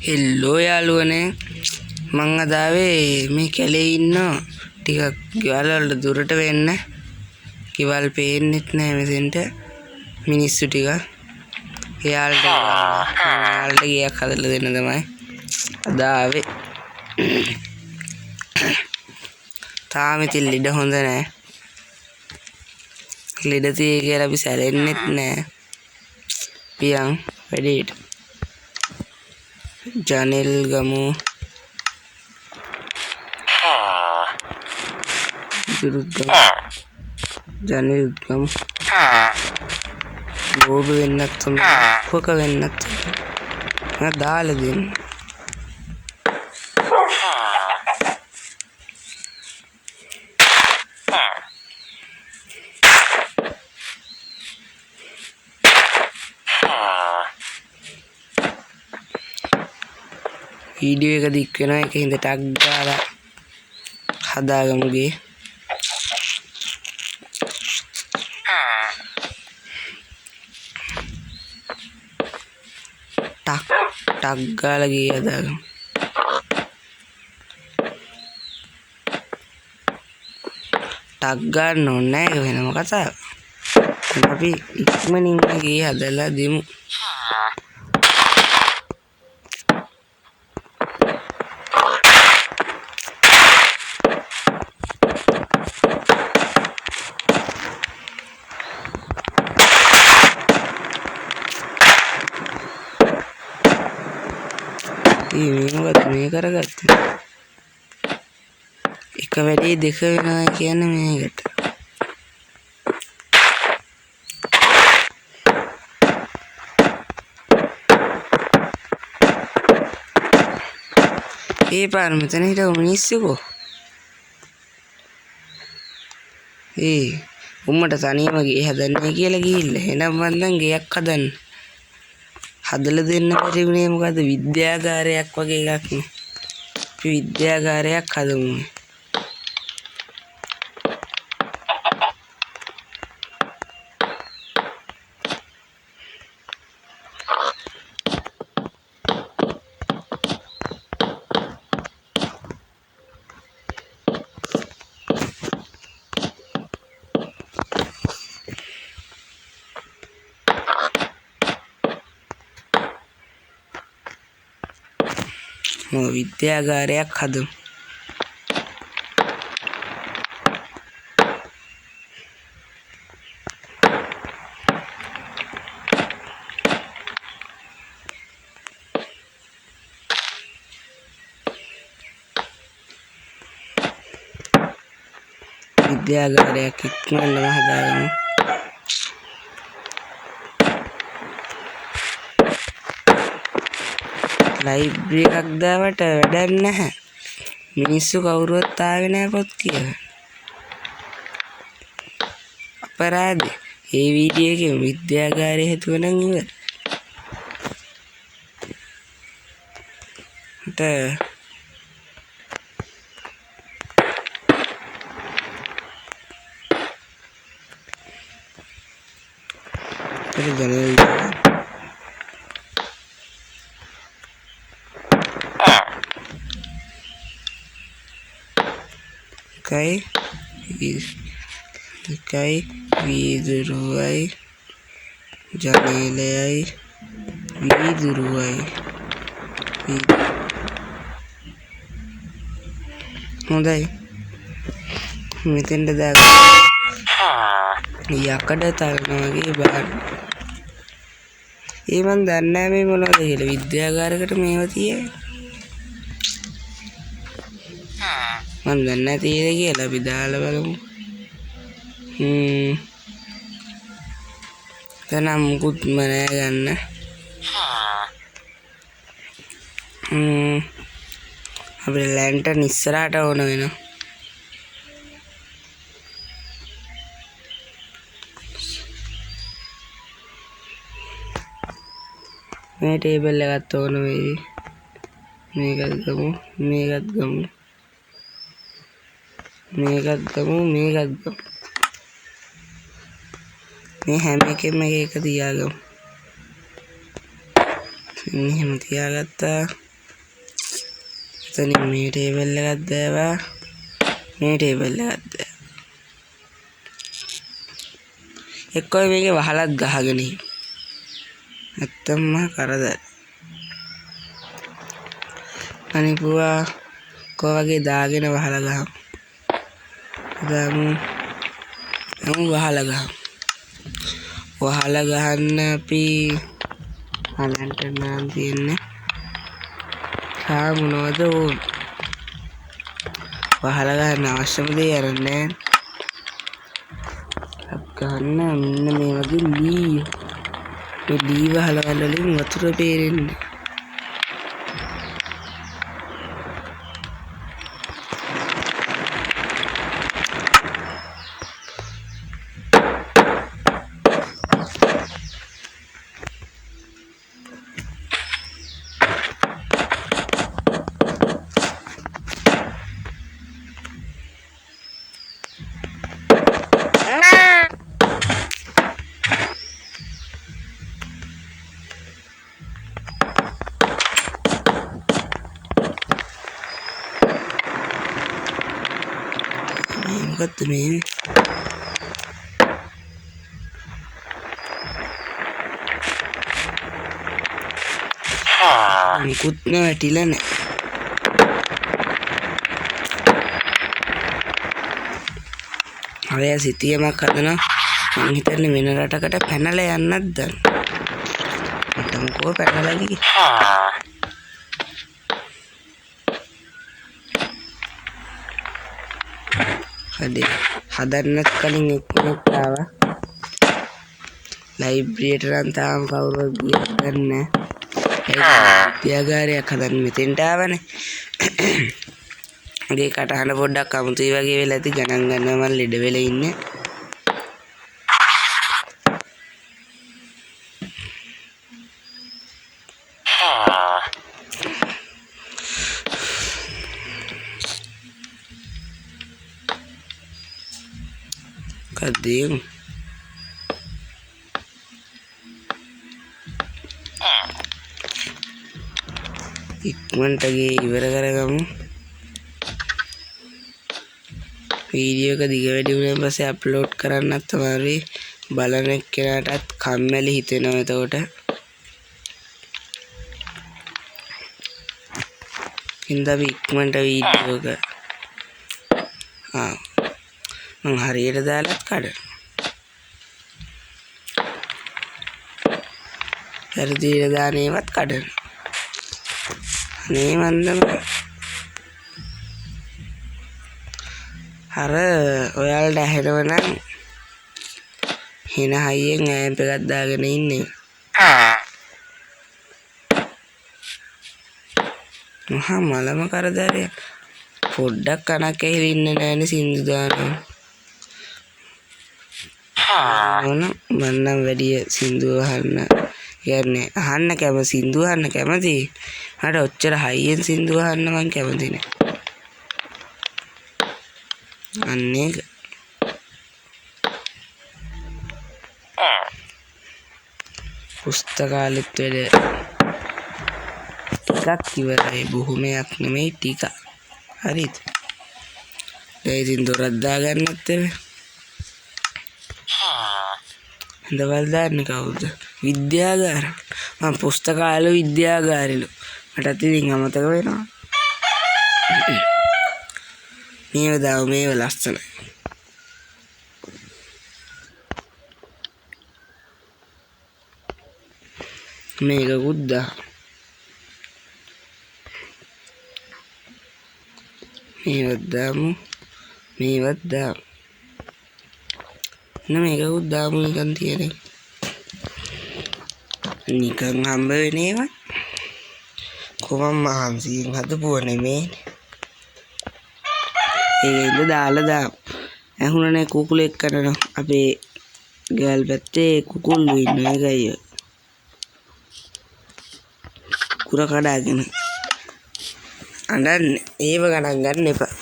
හෙල්ලෝ යාළුවනේ මං අද ආවේ මේ කැලේ ඉන්නවා ටිකක් ගෙවල් වලට දුරට වෙන්න ගෙවල් පේන්නෙත් නැහැ මෙතෙන්ට මිනිස්සු ටික එයාලට ගියක් හදලා දෙන්න තමයි අද ආවේ තාම ඉතින් ලෙඩ හොඳ නැහැ ලෙඩ තියෙයි කියලා අපි සැලෙන්නෙත් නැහැ පියන් වැඩේට ජනෙල් ගමු දුරුත් ගමු ජනෙල් ගමු ගෝබ වෙන්නත් තමයි කොක වෙන්නත් මම දාලා දෙන්න වීඩියෝ එක දික් වෙනවා ඒක හින්දා ටග් ගාලා හදාගමු ගේ ටක් ගාලා ගේ හදාගමු ටක් ගන්න ඕනේ නැහැ ඒක වෙනම කතාවක් අපි ඉක්මනින් ගේ හදලා දෙමු මේ කරගත්තේ එක වැඩේ දෙක වෙනවා කියන්නේ මේකට ඒ පාර මෙතන හිටව මිනිස්සුකෝ උම්මට තනියම ගේ හදන්නේ කියලා ගිහිල්ලා එහෙනම් මන්දන් ගෙයක් හදන්න හදලා දෙන්න බැරි වුණේ මොකද විද්‍යාගාරයක් වගේ එකක් නේ අපි විද්‍යාගාරයක් හදමු විද්‍යාගාරයක් හදමු විද්‍යාගාරයක් ඉක්මනටම හදාගමු ලයිබ්‍රරි එකක් දාවට වැඩක් නැහැ මිනිස්සු කවුරුවත් ආවේ නැහැ පොත් කියලා අපරාධේ ඒ වීඩියෝ එකේ විද්‍යාගාරය හිතුවනම් ඉවර එකයි වීදුරුවයි ජනේලයයි වීදුරුවයි හොඳයි මෙතෙන්ට දාගන්න යකඩ තරනවා වගේ බලන්න ඒ මන් දන්නේ නැහැ මේ මොනවද කියලා විද්‍යාගාරයකට මේවා තියෙන්නේ මන් දන්නේ නැහැ තියෙද කියලා අපි දාලා බලමු තනම් මුකුත්ම නෑ ගන්න අපිට ලැන්ටර්න් ඉස්සරහට ඕන වෙනවා මේ ටේබල් එකත් ඕන වෙයි මේකත් ගමු මේකත් ගමු මේකත් ගමු මේකත් ගමු මේ හැම එකෙම එක තියාගමු එහෙම තියාගත්තා. එතනින් මේ ටේබල් එකක් දාවා. මේ ටේබල් එකක් දාවා. එක්කෝ මේකේ වහලක් ගහගෙන ඉන්න. නැත්තම්ම කරදර. අනිපුවා කෝ වගේ දාගෙන වහලා ගහමු. දාමු වහලා ගහමු. වහලා ගහන්න අපි අනන්ට නම් තියෙන්නේ. මොනවද ඕන? වහලා ගන්න අවශ්‍යම දේ අරන්නේ. ගන්න මෙන්න මේ වගේ ලී. මේ ලී වහලා වලින් වතුර පේරෙන්නේ. මොකද්ද මේ? මුකුත් නැටිලා නැහැ. හරය සිතියමක් හදනවා. මං හිතන්නේ වෙන රටකට පැනලා යන්නත් දන්න. මට මොකෝ පැනලා ගියේ. හදන්නත් කලින් එක්කෙනෙක් ආවා. ලයිබ්‍රරියට නම් තාම කවුරුත් ගියේ නැහැ. විද්‍යාගාරයක් හදන්න මෙතෙන්ට ආවනේ. මගේ කටහඬ පොඩ්ඩක් අමුතුයි වගේ වෙලා ඇති. ගණන් ගන්නවා මම ලෙඩ වෙලා ඉන්නේ. කද්දේ ඉක්මනට ගේ ඉවර කරගමු. වීඩියෝ එක දිග වැඩි වුණාන් පස්සේ අප්ලෝඩ් කරන්නත් තමයි බලන එක්කෙනාටත් කම්මැලි හිතෙනවා. එතකොට ඉතින් අපි ඉක්මනට වීඩියෝ එක මං හරියට දාලත් කඩන. හරියට දාන ඒවත් කඩන. අනේ මන්දම අර ඔයාලට ඇහෙනව නම් හින හයියෙන් ඇම්ප් එකක් දාගෙන ඉන්නේ. මහා මලම කරදරයක්. පොඩ්ඩක් කනක් ඇහිලා ඉන්නේ නැහැනේ සින්දු දානවා. මන්නම් වැඩි සින්දු අහන්න කියන්නේ අහන්න කැමති සින්දු අහන්න කැමති. මට ඔච්චර හයියෙන් සින්දු අහන්න මං කැමති නෑ. අන්නේ පුස්තකාලෙත් වැඩ ටිකක් ඉවරයි. බොහොමයක් නෙමෙයි ටිකක්. හරිද? දැන් ඉතින් දොරක් දාගන්නත් එපා. හඳවල් දාන්නේ කවුද? විද්‍යාගාර. මම පුස්තකාල විද්‍යාගාරෙලු. මටත් ඉතින් අමතක වෙනවා. මේව දාව මේව ලස්සනයි. මේක ගුද්දා. මේවත් දාමු. මේවත් දාමු. මේක උද්දාමු නිකන් තියෙන්නේ. නිකන් හම්බ වෙන ඒවා. කොහොම මහන්සියෙන් හදපුව නෙමේ. ඒකෙන්ද දාලා දාමු. ඇහුණනේ කුකුලෙක් කරනවා. අපේ ගල් පැත්තේ කුකුල්ලු ඉන්න එකයි. කුර කඩාගෙන. අඬන්නේ. ඒව ගණන් ගන්න එපා.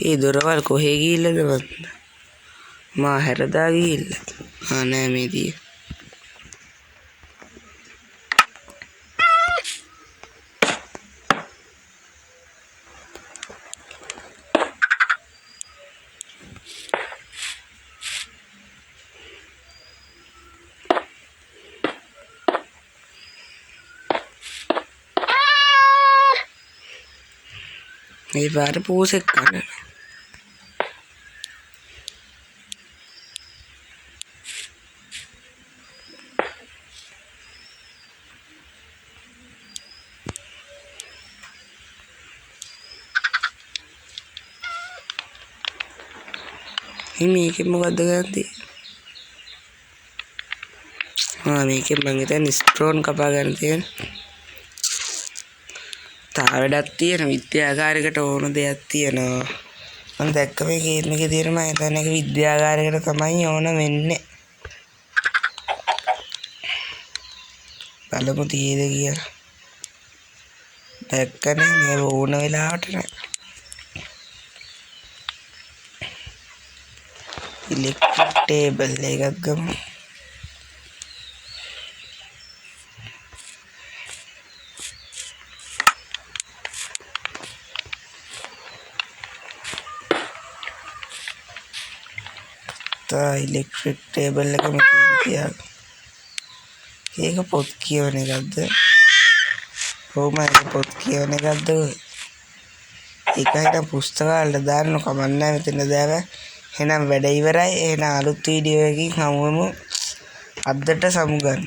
ඒ දොරවල් කොහේ ගිහිල්ලාද මන්ද? මා හැරදා ගිහිල්ලා. නෑ මේ තිය. මේ පාර පූසෙක් කන්න. මේකෙන් මොකද්ද ගත්තේ? මේකෙන් මං හිතන්නේ ස්ට්‍රෝන් කපා ගන්න තියෙන. තව වැඩක් තියෙන විද්‍යාගාරයකට ඕන දෙයක් තියෙනවා. මම දැක්ක මේ ගේම් එකේ තියෙන මම හිතන්නේ ඒක විද්‍යාගාරයකට තමයි ඕන වෙන්නේ. බලමු තියෙද කියලා. දැක්කනේ මේ ඕන වෙලාවට නෑ. ඉලෙක්ට්‍රික් ටේබල් එකක් ගමු. ඉලෙක්ට්‍රික් ටේබල් එකම තියා. ඒක පොත් කියවන එකක්ද? කොහොම ඒක පොත් කියවන එකක්ද? ඒකයි පුස්තකාලේ දාන්න කමක් නැහැ මෙතන දාලා. එහෙනම් වැඩ ඉවරයි. එහෙනම් අලුත් වීඩියෝ එකකින් හමු වෙමු. අදට සමු ගන්න.